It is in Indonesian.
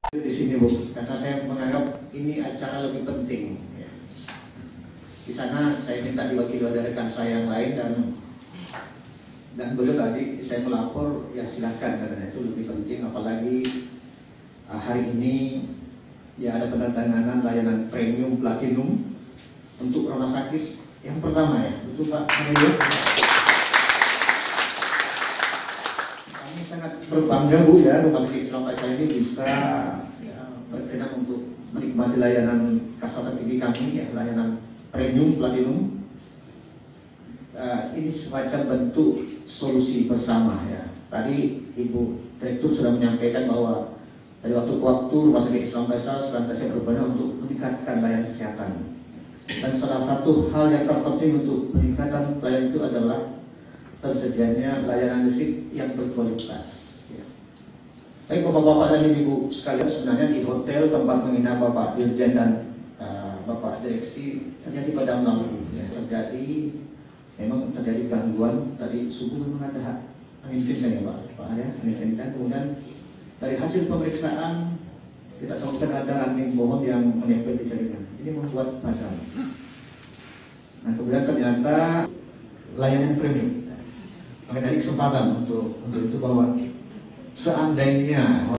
Di sini Bu, karena saya menganggap ini acara lebih penting. Ya. Di sana saya minta diwakili oleh rekan saya yang lain dan beliau tadi saya melapor, ya silahkan karena itu lebih penting, apalagi hari ini ya ada penandatanganan layanan premium platinum untuk rumah sakit yang pertama ya, itu Pak Manager. Kami sangat berbangga Bu ya, rumah sakit Islam Faisal ini bisa ya, berkenan untuk menikmati layanan kasta tertinggi kami ya, layanan premium platinum. Ini semacam bentuk solusi bersama ya. Tadi Ibu Direktur sudah menyampaikan bahwa dari waktu ke waktu rumah sakit Islam Faisal senantiasa berupaya untuk meningkatkan layanan kesehatan. Dan salah satu hal yang terpenting untuk peningkatan pelayanan itu adalah tersedianya layanan listrik yang berkualitas. Ya. Baik Bapak-bapak dan Ibu sekalian, sebenarnya di hotel tempat menginap Bapak Dirjen dan Bapak Direksi terjadi padam lampu. Ya. Memang terjadi gangguan tadi subuh, memang ada angin kencang ya Pak ya, angin kencang. Kemudian dari hasil pemeriksaan kita temukan ada ranting pohon yang menempel di jaringan. Ini membuat padam. Nah kemudian ternyata layanan premium. Maka dari kesempatan untuk itu bahwa seandainya